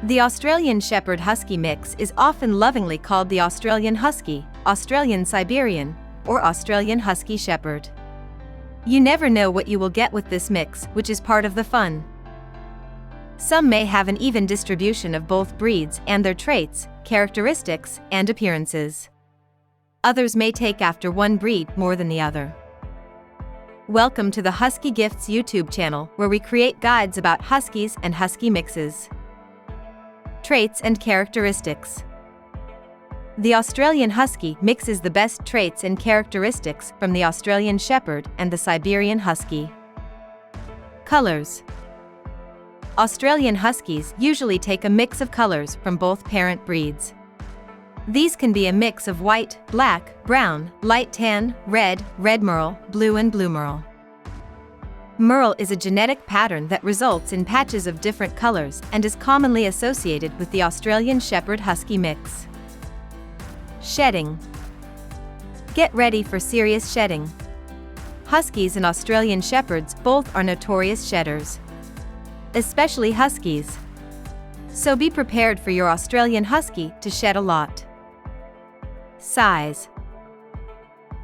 The Australian Shepherd Husky mix is often lovingly called the Australian Husky, Australian Siberian, or Australian Husky Shepherd. You never know what you will get with this mix, which is part of the fun. Some may have an even distribution of both breeds and their traits, characteristics, and appearances. Others may take after one breed more than the other. Welcome to the Husky Gifts YouTube channel, where we create guides about Huskies and Husky mixes. Traits and characteristics. The Australian Husky mixes the best traits and characteristics from the Australian Shepherd and the Siberian Husky. Colors. Australian Huskies usually take a mix of colors from both parent breeds. These can be a mix of white, black, brown, light tan, red merle, blue and blue merle. Merle is a genetic pattern that results in patches of different colors and is commonly associated with the Australian Shepherd Husky mix. Shedding. Get ready for serious shedding. Huskies and Australian Shepherds both are notorious shedders, especially Huskies. So be prepared for your Australian Husky to shed a lot. Size.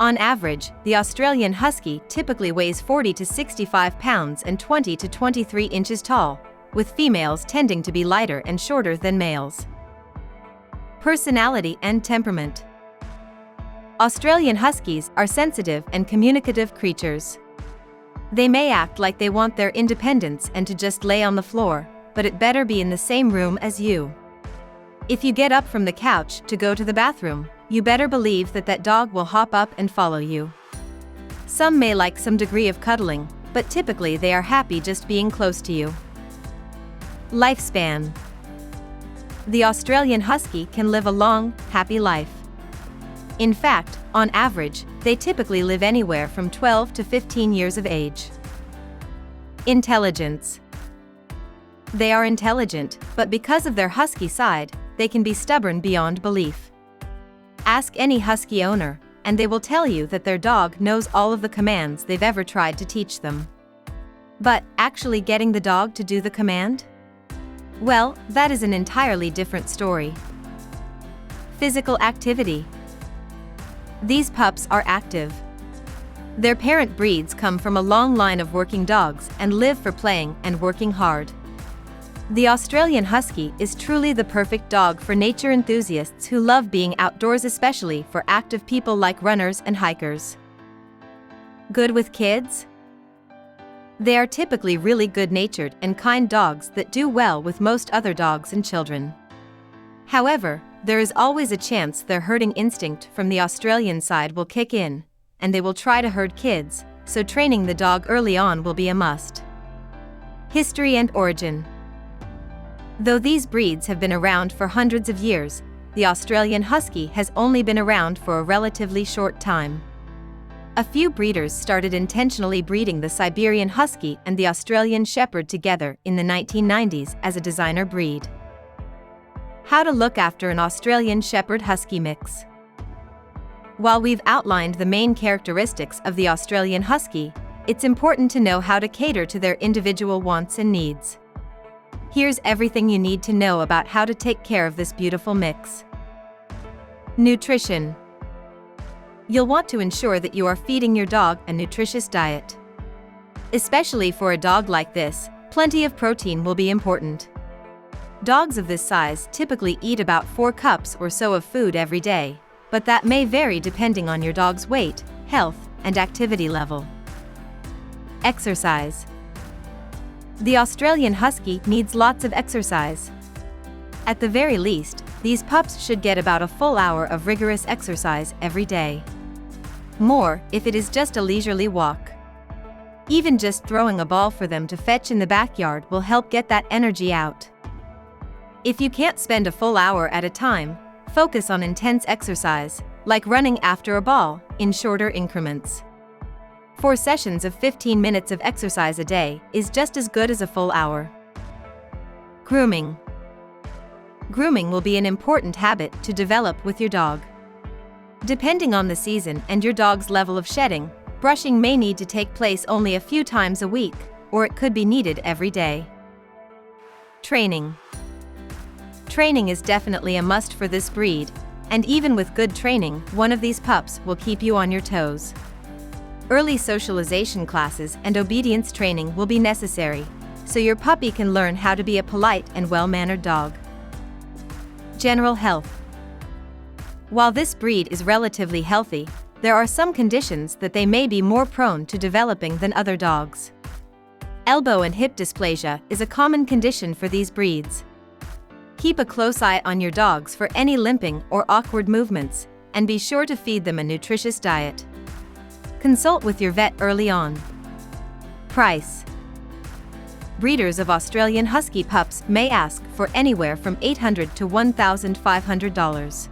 On average, the Australian Husky typically weighs 40 to 65 pounds and 20 to 23 inches tall, with females tending to be lighter and shorter than males. Personality and temperament. Australian Huskies are sensitive and communicative creatures. They may act like they want their independence and to just lay on the floor, but it better be in the same room as you. If you get up from the couch to go to the bathroom, you better believe that dog will hop up and follow you. Some may like some degree of cuddling, but typically they are happy just being close to you. Lifespan. The Australian Husky can live a long, happy life. In fact, on average, they typically live anywhere from 12 to 15 years of age. Intelligence. They are intelligent, but because of their husky side, they can be stubborn beyond belief. Ask any Husky owner, and they will tell you that their dog knows all of the commands they've ever tried to teach them. But actually getting the dog to do the command? Well, that is an entirely different story. Physical activity. These pups are active. Their parent breeds come from a long line of working dogs and live for playing and working hard. The Australian Husky is truly the perfect dog for nature enthusiasts who love being outdoors, especially for active people like runners and hikers. Good with kids? They are typically really good-natured and kind dogs that do well with most other dogs and children. However, there is always a chance their herding instinct from the Australian side will kick in, and they will try to herd kids, so training the dog early on will be a must. History and origin. Though these breeds have been around for hundreds of years, the Australian Husky has only been around for a relatively short time. A few breeders started intentionally breeding the Siberian Husky and the Australian Shepherd together in the 1990s as a designer breed. How to look after an Australian Shepherd Husky mix. While we've outlined the main characteristics of the Australian Husky, it's important to know how to cater to their individual wants and needs. Here's everything you need to know about how to take care of this beautiful mix. Nutrition. You'll want to ensure that you are feeding your dog a nutritious diet. Especially for a dog like this, plenty of protein will be important. Dogs of this size typically eat about 4 cups or so of food every day, but that may vary depending on your dog's weight, health, and activity level. Exercise. The Australian Husky needs lots of exercise. At the very least, these pups should get about a full hour of rigorous exercise every day. More, if it is just a leisurely walk. Even just throwing a ball for them to fetch in the backyard will help get that energy out. If you can't spend a full hour at a time, focus on intense exercise, like running after a ball, in shorter increments. 4 sessions of 15 minutes of exercise a day is just as good as a full hour. Grooming. Grooming will be an important habit to develop with your dog. Depending on the season and your dog's level of shedding, brushing may need to take place only a few times a week, or it could be needed every day. Training. Training is definitely a must for this breed, and even with good training, one of these pups will keep you on your toes. Early socialization classes and obedience training will be necessary, so your puppy can learn how to be a polite and well-mannered dog. General health. While this breed is relatively healthy, there are some conditions that they may be more prone to developing than other dogs. Elbow and hip dysplasia is a common condition for these breeds. Keep a close eye on your dogs for any limping or awkward movements, and be sure to feed them a nutritious diet. Consult with your vet early on. Price. Breeders of Australian Husky pups may ask for anywhere from $800 to $1,500.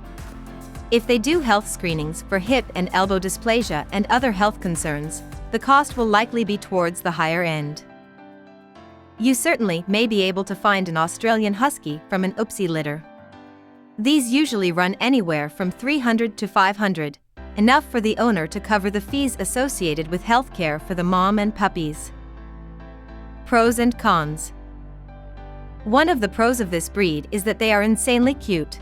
If they do health screenings for hip and elbow dysplasia and other health concerns, the cost will likely be towards the higher end. You certainly may be able to find an Australian Husky from an AUSSIE litter. These usually run anywhere from $300 to $500, enough for the owner to cover the fees associated with healthcare for the mom and puppies. Pros and cons. One of the pros of this breed is that they are insanely cute.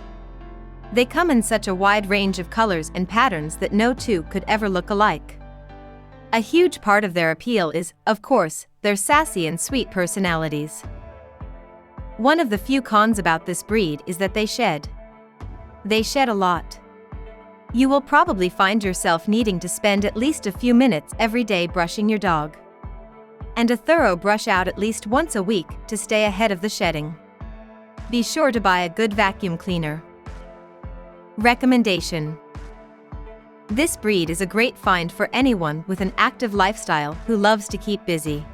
They come in such a wide range of colors and patterns that no two could ever look alike. A huge part of their appeal is, of course, their sassy and sweet personalities. One of the few cons about this breed is that they shed. They shed a lot. You will probably find yourself needing to spend at least a few minutes every day brushing your dog. And a thorough brush out at least once a week to stay ahead of the shedding. Be sure to buy a good vacuum cleaner. Recommendation. This breed is a great find for anyone with an active lifestyle who loves to keep busy.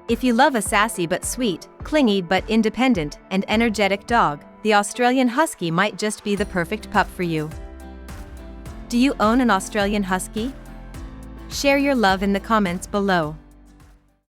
If you love a sassy but sweet, clingy but independent and energetic dog, the Australian Husky might just be the perfect pup for you. Do you own an Australian Husky? Share your love in the comments below.